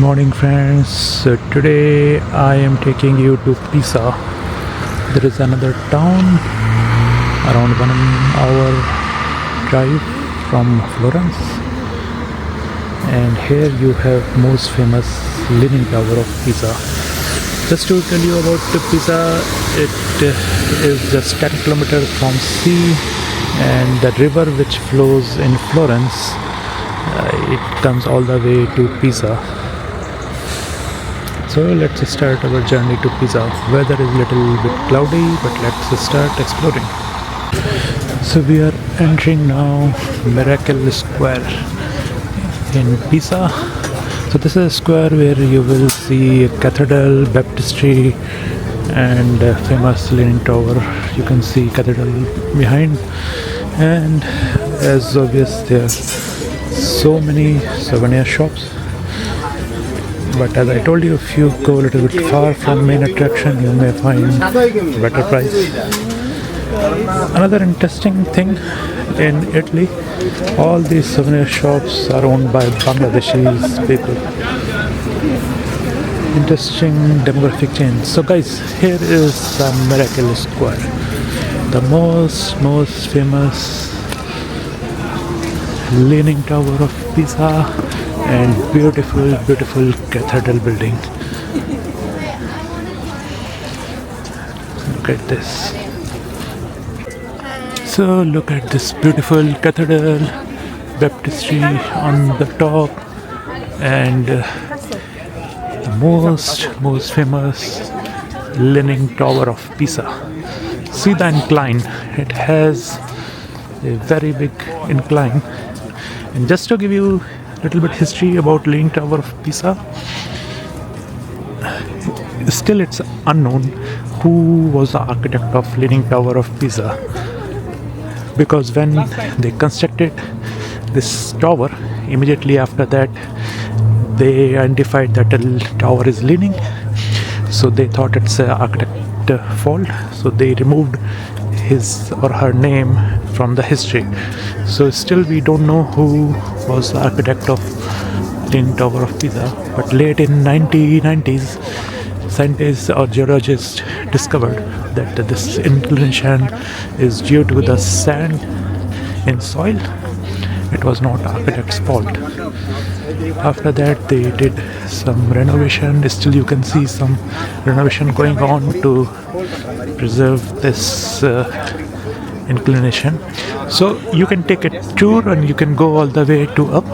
Morning friends. Today I am taking you to Pisa. There is another town around 1 hour drive from Florence, and here you have most famous Leaning Tower of Pisa. Just to tell you about Pisa, it is just 10 kilometers from sea, and the river which flows in Florence, it comes all the way to Pisa. So let's start our journey to Pisa. Weather is a little bit cloudy, but let's start exploring. So we are entering now Miracle Square in Pisa. So this is a square where you will see a cathedral, baptistry, and a famous Leaning Tower. You can see cathedral behind, and as obvious there are so many souvenir shops. But as I told you, if you go a little bit far from main attraction, you may find better price. Another interesting thing in Italy, all these souvenir shops are owned by Bangladeshi people. Interesting demographic change. So guys, here is the Miracle Square, the most famous Leaning Tower of Pisa, and beautiful cathedral building. Look at this. So look at this beautiful cathedral, baptistry on the top, and the most famous Leaning Tower of Pisa. See the incline. It has a very big incline. And just to give you little bit history about Leaning Tower of Pisa, still it's unknown who was the architect of Leaning Tower of Pisa, because when they constructed this tower, immediately after that they identified that the tower is leaning, so they thought it's an architect fault, so they removed his or her name from the history. So still we don't know who was the architect of Leaning Tower of Pisa, but late in 1990s, scientists or geologists discovered that this inclination is due to the sand in soil. It was not architect's fault. After that they did some renovation. Still you can see some renovation going on to preserve this inclination. So you can take a tour and you can go all the way to up.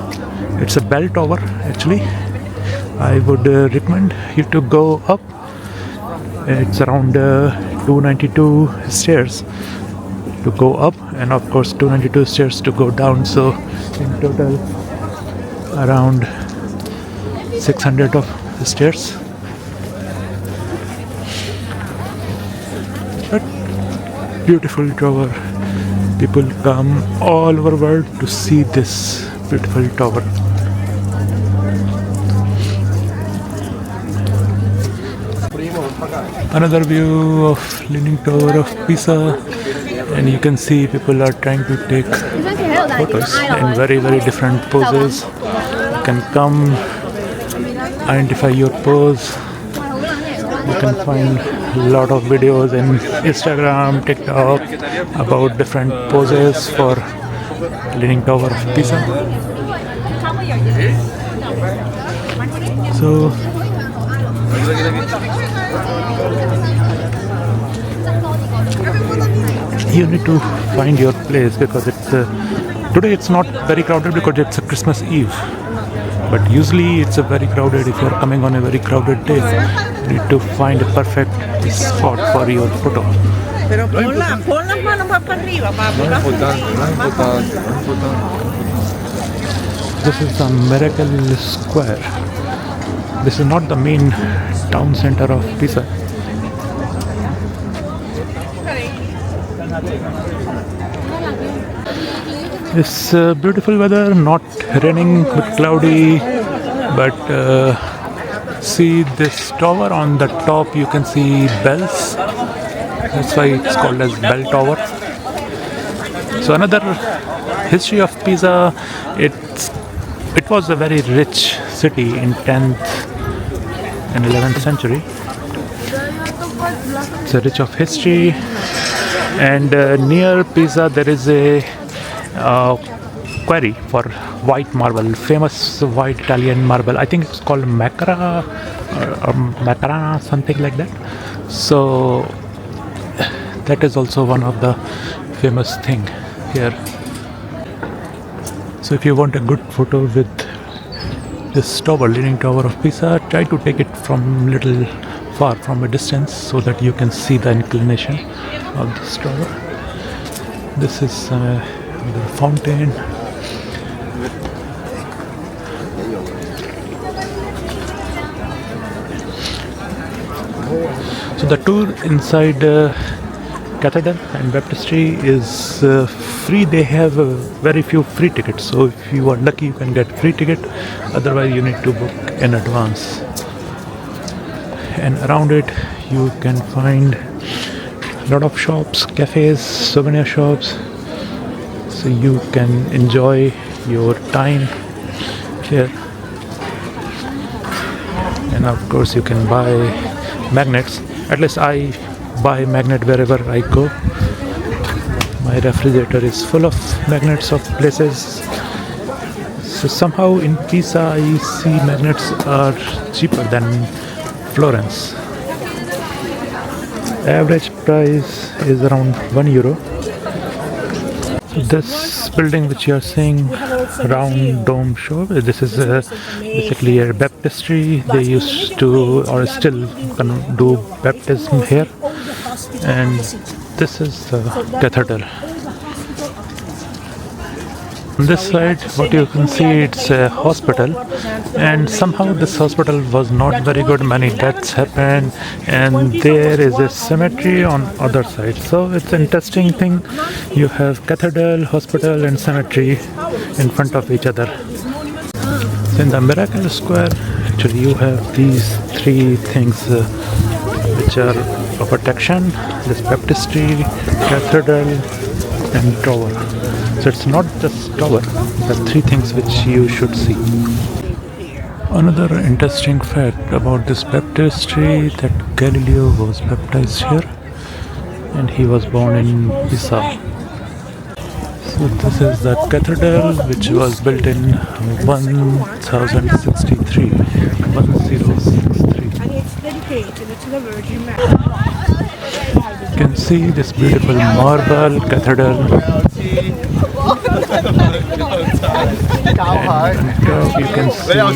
It's a bell tower actually. I would recommend you to go up. It's around 292 stairs to go up, and of course 292 stairs to go down. So in total around 600 of stairs. But beautiful tower. People come all over the world to see this beautiful tower. Another view of Leaning Tower of Pisa, and you can see people are trying to take photos in very different poses. You can come, identify your pose. You can find a lot of videos in Instagram, TikTok about different poses for Leaning Tower of Pisa. So you need to find your place, because it's today it's not very crowded because it's a Christmas Eve, but usually it's a very crowded. If you're coming on a very crowded day, you need to find a perfect spot for your photo. This is the Miracle Square. This is not the main town center of Pisa. It's beautiful weather, not raining but cloudy, but see this tower on the top, you can see bells. That's why it's called as Bell Tower. So another history of Pisa, it was a very rich city in 10th and 11th century. It's rich of history, and near Pisa there is a quarry for white marble, famous white Italian marble. I think it's called or Macarana, something like that. So that is also one of the famous thing here. So if you want a good photo with this tower, Leaning Tower of Pisa, try to take it from little far, from a distance, so that you can see the inclination of this tower. This is the fountain. So the tour inside cathedral and baptistry is free. They have very few free tickets, so if you are lucky you can get free ticket, otherwise you need to book in advance. And around it you can find a lot of shops, cafes, souvenir shops, so you can enjoy your time here. And of course you can buy magnets. At least I buy magnet wherever I go. My refrigerator is full of magnets of places. So somehow in Pisa I see magnets are cheaper than Florence. Average price is around €1. This building which you are seeing, round dome show, this is basically a baptistry. They used to, or still can do baptism here. And this is the cathedral. On this side, what you can see, it's a hospital, and somehow this hospital was not very good. Many deaths happened, and there is a cemetery on other side. So it's an interesting thing. You have cathedral, hospital, and cemetery in front of each other. So in the Miracle Square, actually, you have these three things which are of protection: this baptistry, cathedral, and tower. So it's not just tower, the three things which you should see. Another interesting fact about this baptistry, that Galileo was baptized here and he was born in Pisa. So this is the cathedral which was built in 1063. 1063. And it's dedicated to the Virgin Mary. You can see this beautiful marble cathedral. And on top you can see the art.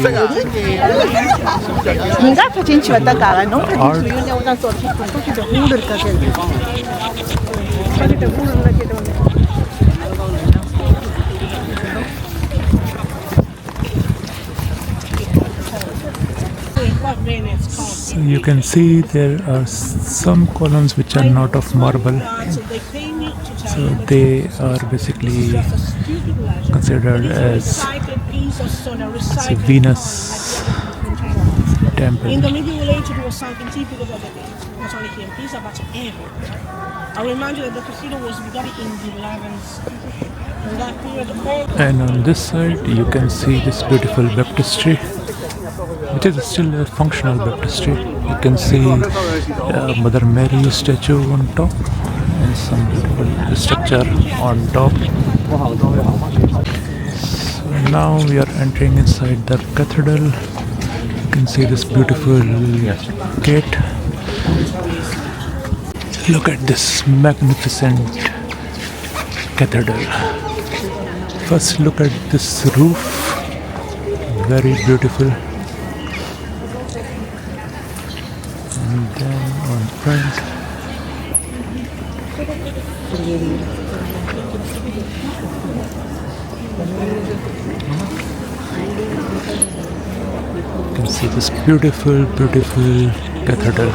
So you can see there are some columns which are not of marble. So they are basically considered as a Venus temple. In the medieval age, it was something typical of the day. Not only here in Pisa, but everywhere. I remind you that the cathedral was built in the 11th in that period. And on this side, you can see this beautiful baptistry, which is still a functional baptistry. You can see Mother Mary statue on top and some beautiful structure on top. So now we are entering inside the cathedral. You can see this beautiful gate. Look at this magnificent cathedral. First look at this roof, very beautiful. And then on front, you can see this beautiful, beautiful cathedral.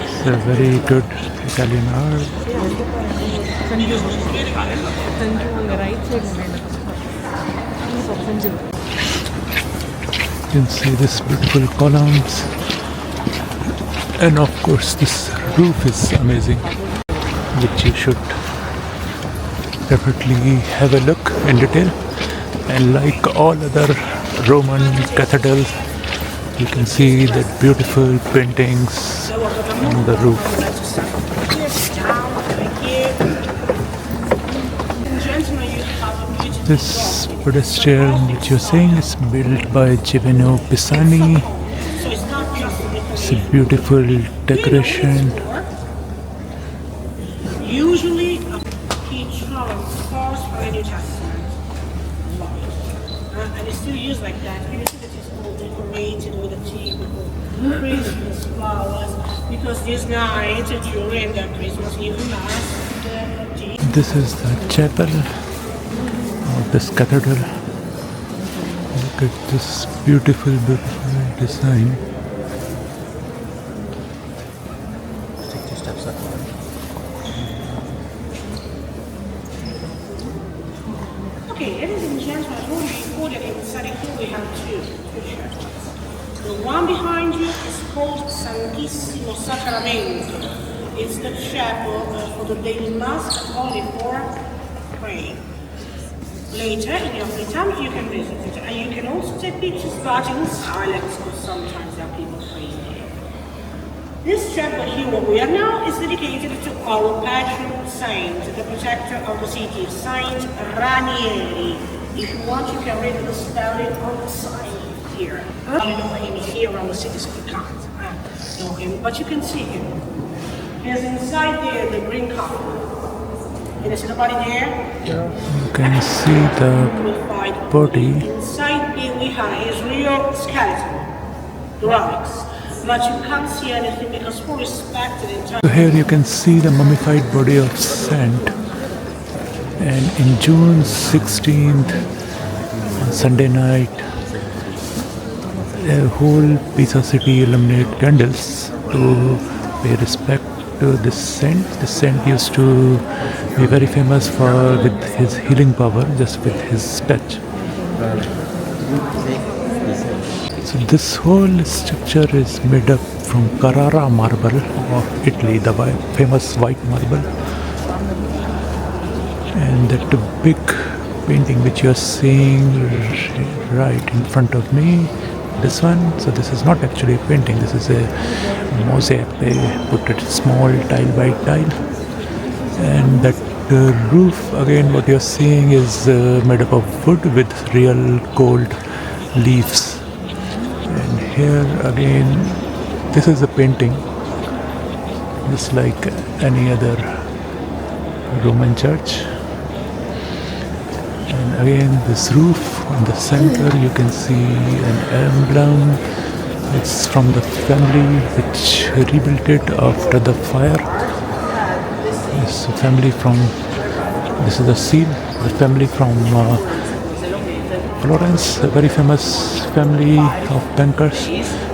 It's a very good Italian art. You can see this beautiful columns, and of course this roof is amazing, which you should definitely have a look in detail. And like all other Roman cathedrals, you can see the beautiful paintings on the roof. This pedestal which you're seeing is built by Givino Pisani. It's a beautiful decoration. Usually, he transfers from the New Testament, and it's still used like that. Everything that is all decorated with a typical Christmas flowers, because this night during the Christmas Eve Mass, This is the chapel of this cathedral. Look at this beautiful, beautiful design. Take 2 steps up. Okay, ladies and gentlemen, I want to report that inside here we have two churches. The one behind you is called Santissimo Sacramento. It's the chapel for the daily mass and only for praying. Later, in your free time, you can visit it. And you can also take pictures, but in silence, because sometimes there are people praying there. This chapel here where we are now is dedicated to our patron saint, the protector of the city, Saint Ranieri. If you want, you can read the spelling on the sign here. I don't know him here around the city, so you can't know him, but you can see him. He's inside there, the green cup. Can you see the body there? You can see the body. Inside there we have his real skeleton, the relics. But you can't see anything because for respect to the entire... So here you can see the mummified body of Saint. And in June 16th, on Sunday night, the whole Pisa city illuminated candles to pay respect to this saint. The saint used to be very famous for with his healing power, just with his touch. So this whole structure is made up from Carrara marble of Italy, the famous white marble. And that big painting which you are seeing right in front of me, this one, so this is not actually a painting, this is a mosaic. They put it small tile by tile. And that roof, again, what you're seeing is made up of wood with real gold leaves. And here again, this is a painting, just like any other Roman church. And again, this roof in the center, you can see an emblem. It's from the family which rebuilt it after the fire. This family from, this is the seal, the family from Florence, a very famous family of bankers.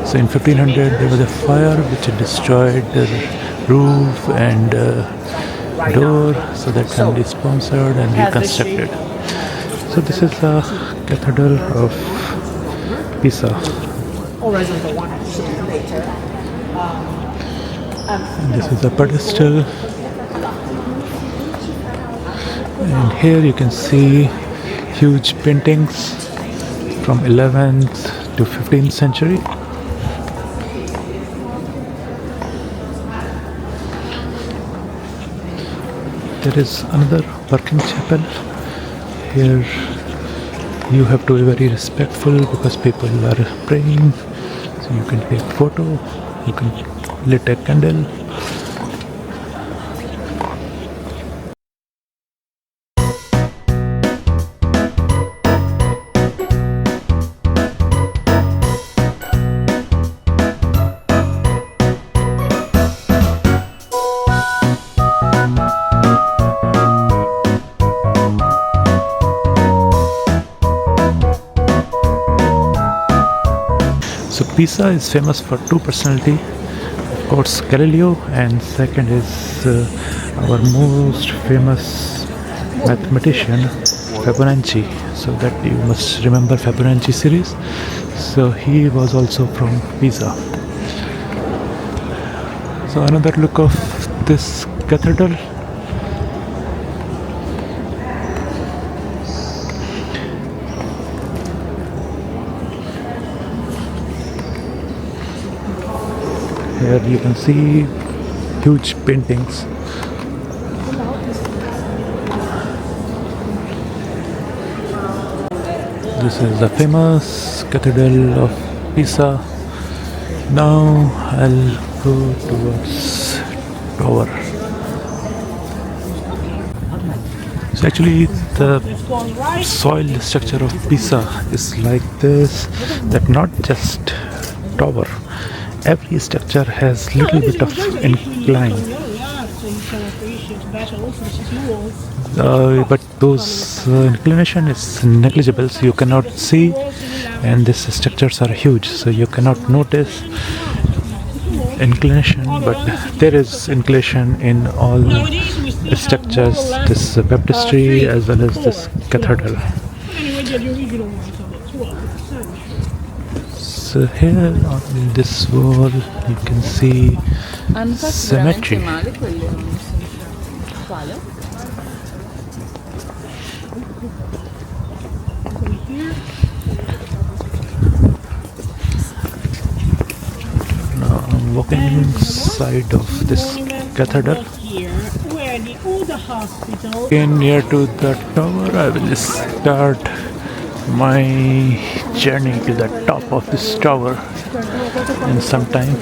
So in 1500 there was a fire which destroyed the roof and door, so that family sponsored and reconstructed. So this is the Cathedral of Pisa. And this is the pedestal. And here you can see huge paintings from 11th to 15th century. There is another working chapel. Here you have to be very respectful because people are praying. So you can take photo, you can lit a candle. So Pisa is famous for two personality, of course Galileo, and second is our most famous mathematician Fibonacci. So that you must remember Fibonacci series. So he was also from Pisa. So another look of this cathedral. Here you can see huge paintings. This is the famous Cathedral of Pisa. Now I'll go towards tower. So actually the soil structure of Pisa is like this, that not just tower, every structure has little bit of incline, but those inclination is negligible, so you cannot see, and these structures are huge, so you cannot notice inclination, but there is inclination in all structures, this baptistry as well as this cathedral. So here on this wall you can see Hanno fatto veramente symmetry. male quelli, non mi sembra. Quale? Now I'm walking inside of this cathedral. Here, where the older hospital. Again, near to the tower, I will start my journey to the top of this tower in some time.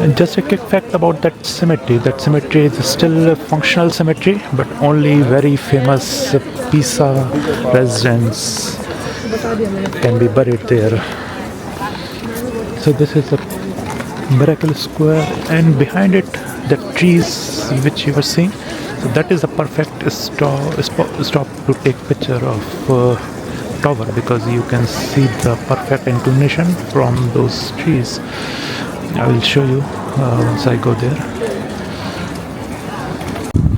And just a quick fact about that cemetery. That cemetery is still a functional cemetery, but only very famous Pisa residents can be buried there. So this is a miracle square, and behind it the trees which you were seeing, so that is a perfect stop to take picture of tower, because you can see the perfect inclination from those trees. I will show you once I go there.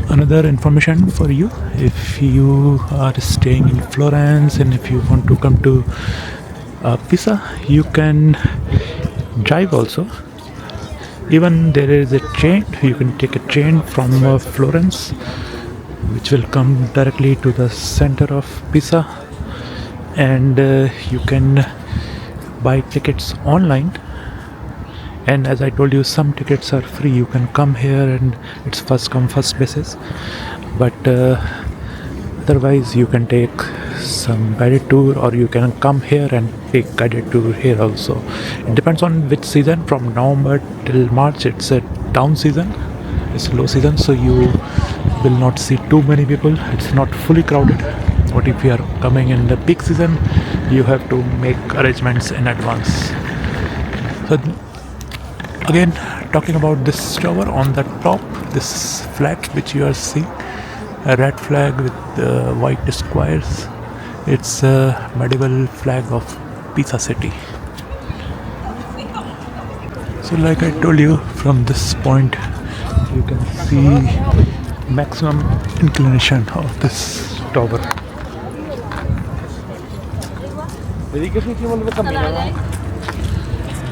Another information for you, if you are staying in Florence and if you want to come to Pisa, you can drive also. Even there is a train, you can take a train from Florence, which will come directly to the center of Pisa, and you can buy tickets online. And as I told you, some tickets are free. You can come here and it's first come first basis, but otherwise you can take some guided tour, or you can come here and take guided tour here also. It depends on which season. From November till March it's a down season, it's low season, so you will not see too many people, it's not fully crowded. But if you are coming in the peak season, you have to make arrangements in advance. So again, talking about this tower, on the top, this flag which you are seeing, a red flag with white squares, it's a medieval flag of Pisa city. So like I told you, from this point you can see maximum inclination of this tower.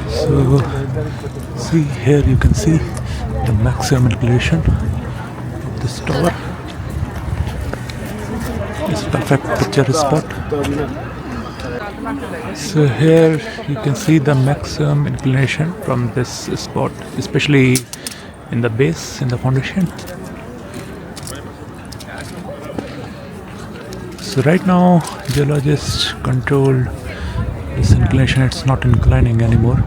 So see, here you can see the maximum inclination of this tower. It's perfect picture spot. So here you can see the maximum inclination from this spot, especially in the base, in the foundation. So right now geologists control this inclination, it's not inclining anymore.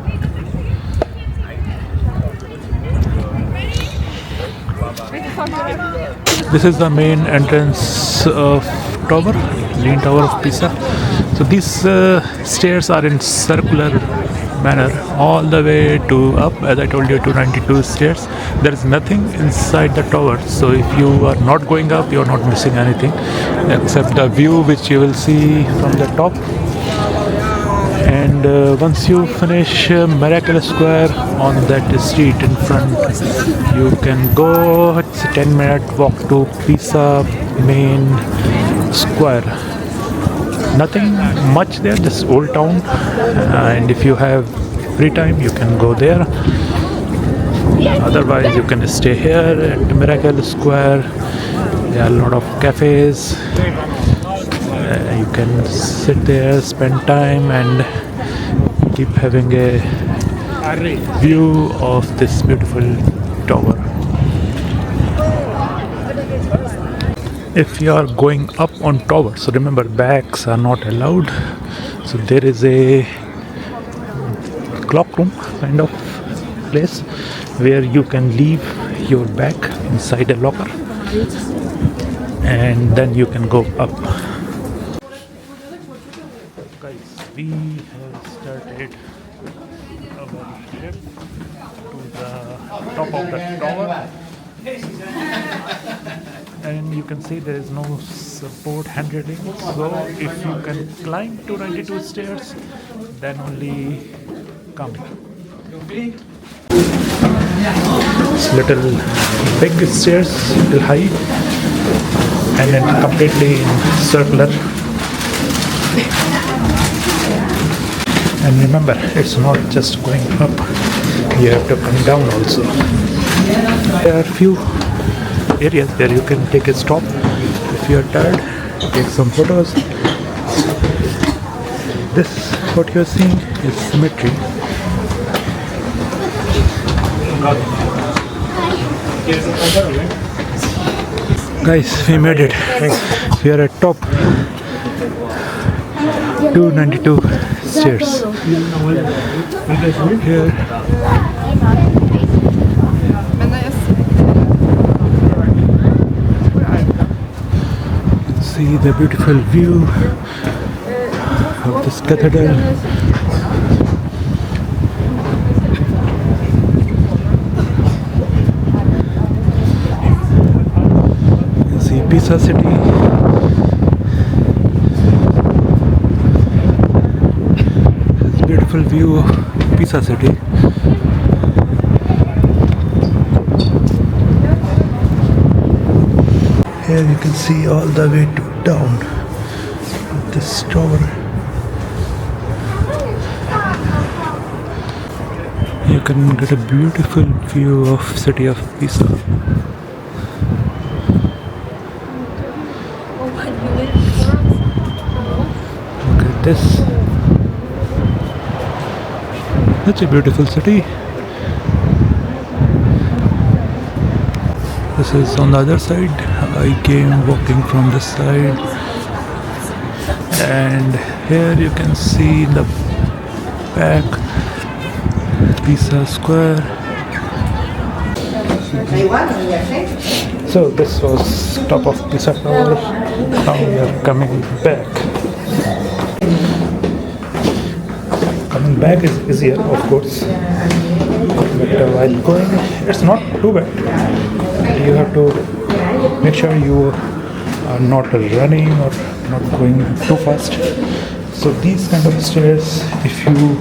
This is the main entrance of tower, Lean Tower of Pisa. So these stairs are in circular manner all the way to up, as I told you, 292 stairs. There is nothing inside the tower, so if you are not going up, you are not missing anything except the view which you will see from the top. And once you finish Miracle Square on that street in front, you can go, it's a 10-minute walk to Pisa main square. Nothing much there, just old town, and if you have free time you can go there. Otherwise you can stay here at Miracle Square. There are a lot of cafes. You can sit there, spend time and keep having a view of this beautiful tower. If you are going up on tower, so remember bags are not allowed. So there is a clock room kind of place where you can leave your bag inside a locker and then you can go up. Guys, we have started our trip to the top of the tower and you can see there is no support handrailing, so if you can climb to 92 stairs then only come. It's little big stairs, little high and then completely circular. And remember, it's not just going up, you have to come down also. There are few areas where you can take a stop if you are tired, take some photos. This, what you are seeing, is cemetery. Guys, we made it. We are at top 292 stairs. Here. See the beautiful view of this cathedral. You see Pisa city. This beautiful view of Pisa city. Here you can see all the way to down of this tower. You can get a beautiful view of city of Pisa. Look at this. Such a beautiful city. This is on the other side. I came walking from this side, and here you can see in the back Pisa Square. So this was top of Pisa Tower. Now we are coming back. Coming back is easier, of course, but while going, it's not too bad. You have to make sure you are not running or not going too fast. So these kind of stairs, if you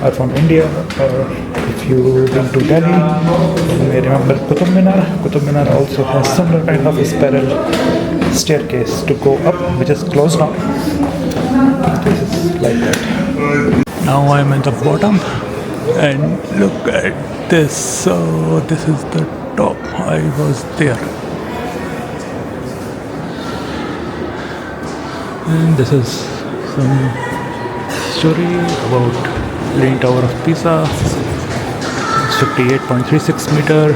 are from India or if you been to Delhi, you may remember Qutub Minar. Qutub Minar also has similar kind of a spiral staircase to go up, which is closed now. This is like that. Now I'm at the bottom and look at this. So this is the top. I was there. And this is some story about Leaning Tower of Pisa. It's 58.36 meter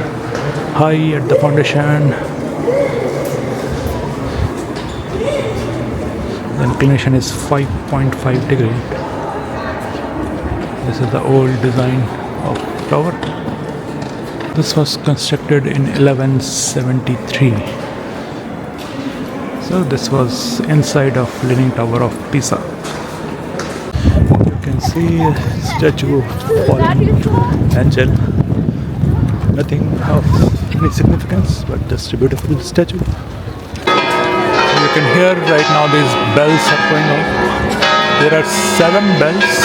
high at the foundation. The inclination is 5.5 degree. This is the old design of tower. This was constructed in 1173. So this was inside of Leaning Tower of Pisa. You can see a statue of fallen angel. Nothing of any significance, but just a beautiful statue. You can hear right now these bells are going on. There are 7 bells.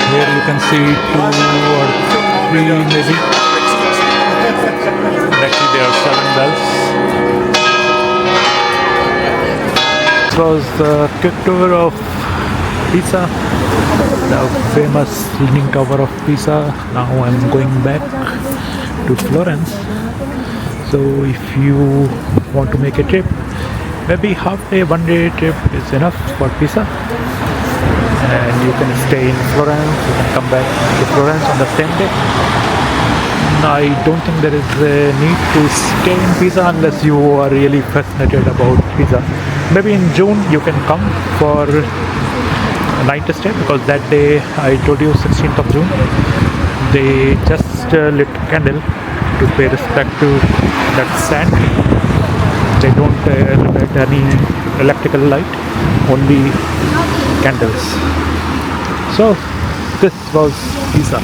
Here you can see 2 or 3 maybe. Actually there are 7 bells. This was the quick tour of Pisa, the famous Leaning Tower of Pisa. Now I'm going back to Florence. So if you want to make a trip, maybe half day, 1 day trip is enough for Pisa. and you can stay in Florence. You can come back to Florence on the same day. I don't think there is a need to stay in Pisa unless you are really fascinated about Pisa. Maybe in June you can come for a night stay, because that day I told you 16th of June they just lit candle to pay respect to that saint. They don't illuminate any electrical light, only candles. So this was Pisa.